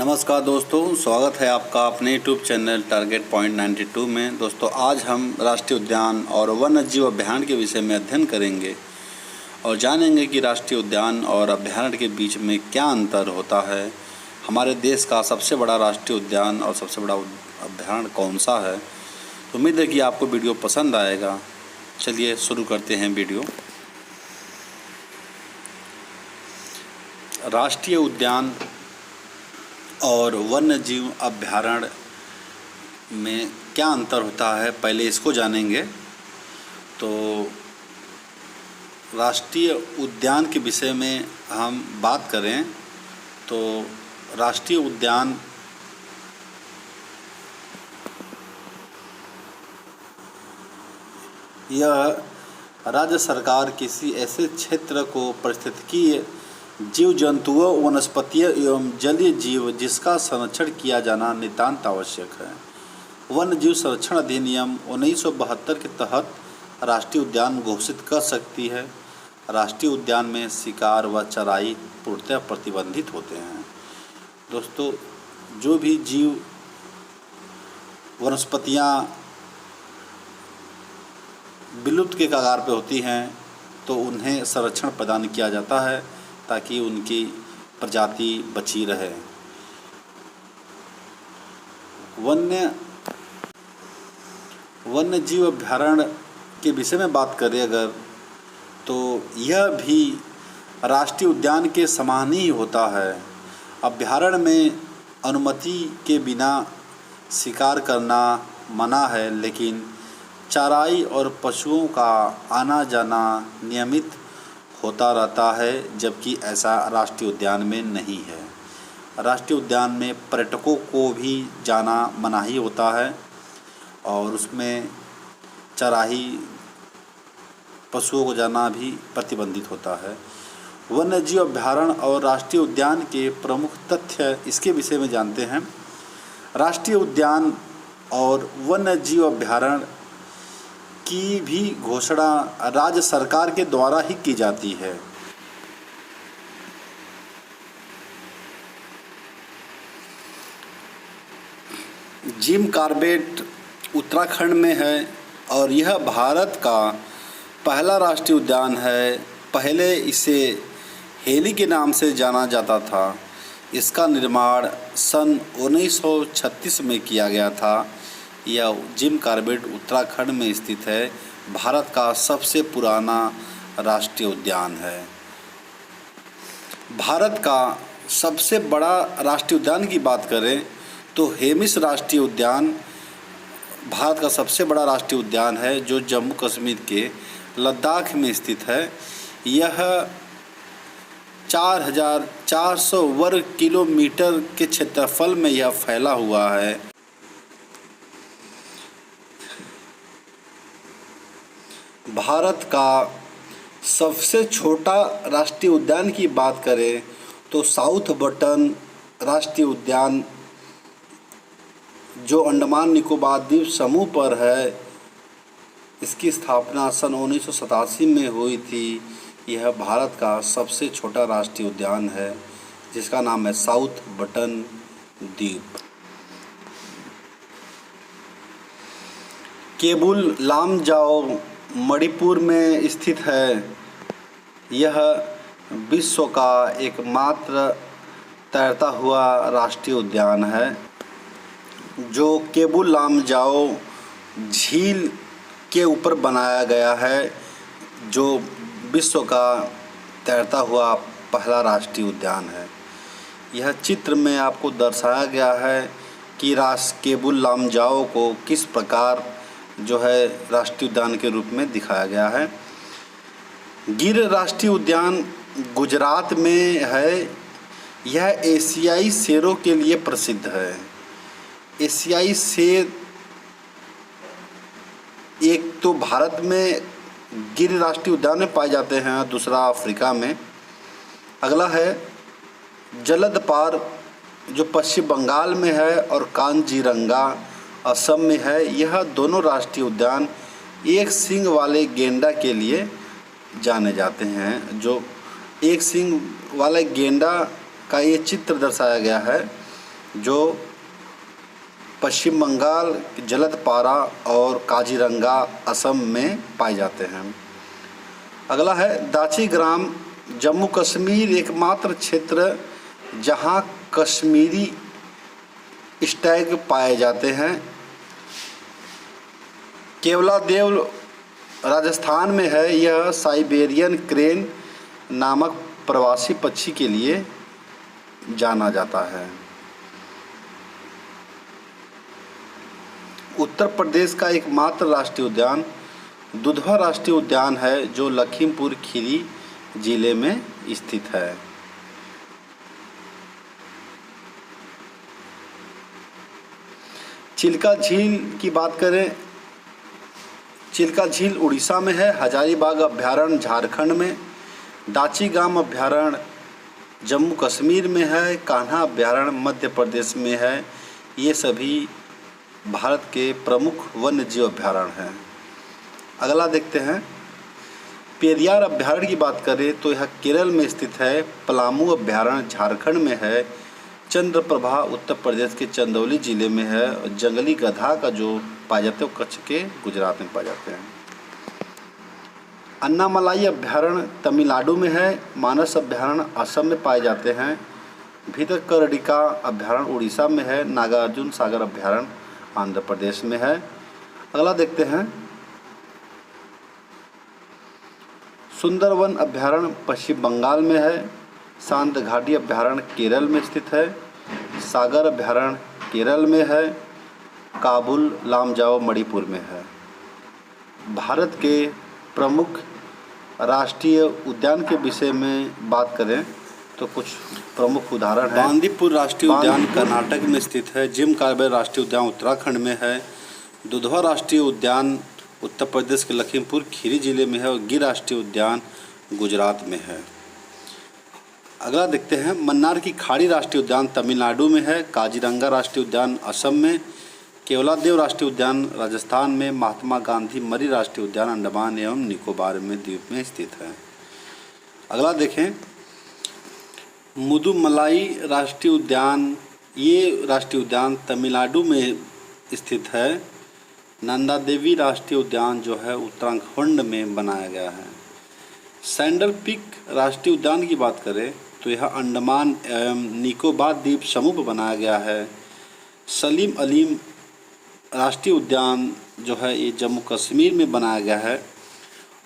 नमस्कार दोस्तों, स्वागत है आपका अपने यूट्यूब चैनल टारगेट पॉइंट 92 में। दोस्तों, आज हम राष्ट्रीय उद्यान और वन्य जीव अभ्यारण्य के विषय में अध्ययन करेंगे और जानेंगे कि राष्ट्रीय उद्यान और अभ्यारण्य के बीच में क्या अंतर होता है। हमारे देश का सबसे बड़ा राष्ट्रीय उद्यान और सबसे बड़ा अभ्यारण्य कौन सा है। तो उम्मीद है कि आपको वीडियो पसंद आएगा। चलिए शुरू करते हैं वीडियो। राष्ट्रीय उद्यान और वन्य जीव अभ्यारण्य में क्या अंतर होता है, पहले इसको जानेंगे। तो राष्ट्रीय उद्यान के विषय में हम बात करें तो राष्ट्रीय उद्यान यह राज्य सरकार किसी ऐसे क्षेत्र को पारिस्थितिकीय जीव जंतुओं, वनस्पतियों एवं जलीय जीव जिसका संरक्षण किया जाना नितांत आवश्यक है। वन्य जीव संरक्षण अधिनियम 1972 के तहत राष्ट्रीय उद्यान घोषित कर सकती है। राष्ट्रीय उद्यान में शिकार व चराई पूर्णतः प्रतिबंधित होते हैं। दोस्तों, जो भी जीव, वनस्पतियाँ विलुप्त के कगार पर होती हैं तो उन्हें संरक्षण प्रदान किया जाता है ताकि उनकी प्रजाति बची रहे। वन्य जीव अभ्यारण्य के विषय में बात करें अगर, तो यह भी राष्ट्रीय उद्यान के समान ही होता है। अभ्यारण्य में अनुमति के बिना शिकार करना मना है, लेकिन चराई और पशुओं का आना जाना नियमित होता रहता है, जबकि ऐसा राष्ट्रीय उद्यान में नहीं है। राष्ट्रीय उद्यान में पर्यटकों को भी जाना मनाही होता है और उसमें चराई पशुओं को जाना भी प्रतिबंधित होता है। वन्य जीव अभ्यारण्य और राष्ट्रीय उद्यान के प्रमुख तथ्य इसके विषय में जानते हैं। राष्ट्रीय उद्यान और वन्य जीव अभ्यारण्य की भी घोषणा राज्य सरकार के द्वारा ही की जाती है। जिम कॉर्बेट उत्तराखंड में है और यह भारत का पहला राष्ट्रीय उद्यान है। पहले इसे हेली के नाम से जाना जाता था। इसका निर्माण सन 1936 में किया गया था। यह जिम कॉर्बेट उत्तराखंड में स्थित है। भारत का सबसे पुराना राष्ट्रीय उद्यान है। भारत का सबसे बड़ा राष्ट्रीय उद्यान की बात करें तो हेमिस राष्ट्रीय उद्यान भारत का सबसे बड़ा राष्ट्रीय उद्यान है, जो जम्मू कश्मीर के लद्दाख में स्थित है। यह 4400 वर्ग किलोमीटर के क्षेत्रफल में यह फैला हुआ है। भारत का सबसे छोटा राष्ट्रीय उद्यान की बात करें तो साउथ बटन राष्ट्रीय उद्यान, जो अंडमान निकोबार द्वीप समूह पर है, इसकी स्थापना सन 1987 में हुई थी। यह भारत का सबसे छोटा राष्ट्रीय उद्यान है, जिसका नाम है साउथ बटन द्वीप। केबुल लामजाओ मणिपुर में स्थित है। यह विश्व का एकमात्र तैरता हुआ राष्ट्रीय उद्यान है, जो केबुल लामजाओ झील के ऊपर बनाया गया है, जो विश्व का तैरता हुआ पहला राष्ट्रीय उद्यान है। यह चित्र में आपको दर्शाया गया है कि केबुल लामजाओ को किस प्रकार जो है राष्ट्रीय उद्यान के रूप में दिखाया गया है। गिर राष्ट्रीय उद्यान गुजरात में है। यह एशियाई शेरों के लिए प्रसिद्ध है। एशियाई शेर एक तो भारत में गिर राष्ट्रीय उद्यान में पाए जाते हैं, दूसरा अफ्रीका में। अगला है जलदपार, जो पश्चिम बंगाल में है, और कांजीरंगा असम में है। यह दोनों राष्ट्रीय उद्यान एक सींग वाले गेंडा के लिए जाने जाते हैं। जो एक सींग वाले गेंडा का ये चित्र दर्शाया गया है, जो पश्चिम बंगाल, जलदपारा और काजीरंगा असम में पाए जाते हैं। अगला है दाची ग्राम, जम्मू कश्मीर एकमात्र क्षेत्र जहां कश्मीरी स्टैग पाए जाते हैं। केवलादेव राजस्थान में है। यह साइबेरियन क्रेन नामक प्रवासी पक्षी के लिए जाना जाता है। उत्तर प्रदेश का एकमात्र राष्ट्रीय उद्यान दुधवा राष्ट्रीय उद्यान है, जो लखीमपुर खीरी जिले में स्थित है। चिल्का झील की बात करें, चिल्का झील उड़ीसा में है। हजारीबाग अभ्यारण्य झारखंड में, दाची गांव अभ्यारण्य जम्मू कश्मीर में है, कान्हा अभ्यारण्य मध्य प्रदेश में है। ये सभी भारत के प्रमुख वन्य जीव अभ्यारण्य हैं। अगला देखते हैं, पेरियार अभ्यारण्य की बात करें तो यह केरल में स्थित है। पलामू अभ्यारण्य झारखंड में है। चंद्रप्रभा उत्तर प्रदेश के चंदौली जिले में है। और जंगली गधा का जो पाए जाते हैं वो कच्छ के गुजरात में पाए जाते हैं। अन्नामलाई अभ्यारण्य तमिलनाडु में है। मानस अभ्यारण्य असम में पाए जाते हैं। भीतरकनिका अभ्यारण्य उड़ीसा में है। नागार्जुन सागर अभ्यारण्य आंध्र प्रदेश में है। अगला देखते हैं, सुंदरवन अभ्यारण्य पश्चिम बंगाल में है। शांत घाटी अभ्यारण्य केरल में स्थित है। सागर अभ्यारण्य केरल में है। काबुल लामजाओ मणिपुर में है। भारत के प्रमुख राष्ट्रीय उद्यान के विषय में बात करें तो कुछ प्रमुख उदाहरण हैं। बांदीपुर राष्ट्रीय उद्यान कर्नाटक में स्थित है। जिम कार्बेट राष्ट्रीय उद्यान उत्तराखंड में है। दुधवा राष्ट्रीय उद्यान उत्तर प्रदेश के लखीमपुर खीरी जिले में है। और गिर राष्ट्रीय उद्यान गुजरात में है। अगला देखते हैं, मन्नार की खाड़ी राष्ट्रीय उद्यान तमिलनाडु में है। काजीरंगा राष्ट्रीय उद्यान असम में। केवलादेव राष्ट्रीय उद्यान राजस्थान में। महात्मा गांधी मरी राष्ट्रीय उद्यान अंडमान एवं निकोबार में द्वीप में स्थित है। अगला देखें, मुदुमलाई राष्ट्रीय उद्यान, ये राष्ट्रीय उद्यान तमिलनाडु में स्थित है। नंदा देवी राष्ट्रीय उद्यान जो है उत्तराखंड में बनाया गया है। सैंडल पीक राष्ट्रीय उद्यान की बात करें तो यह अंडमान एवं निकोबार द्वीप समूह पर बनाया गया है। सलीम अलीम राष्ट्रीय उद्यान जो है ये जम्मू कश्मीर में बनाया गया है।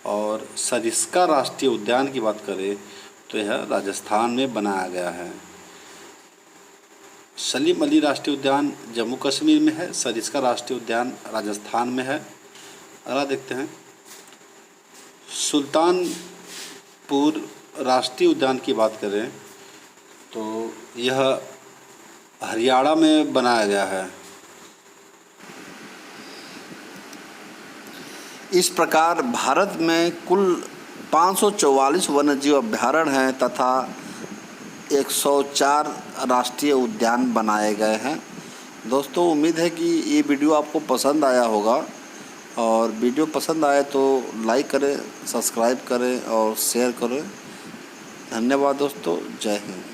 और सरिस्का राष्ट्रीय उद्यान की बात करें तो यह राजस्थान में बनाया गया है। सलीम अली राष्ट्रीय उद्यान जम्मू कश्मीर में है। सरिस्का राष्ट्रीय उद्यान राजस्थान में है। अगला देखते हैं, सुल्तानपुर राष्ट्रीय उद्यान की बात करें तो यह हरियाणा में बनाया गया है। इस प्रकार भारत में कुल 544 वन्यजीव अभ्यारण्य हैं तथा 104 राष्ट्रीय उद्यान बनाए गए हैं। दोस्तों, उम्मीद है कि ये वीडियो आपको पसंद आया होगा। और वीडियो पसंद आए तो लाइक करें, सब्सक्राइब करें और शेयर करें। धन्यवाद दोस्तों। जय हिंद।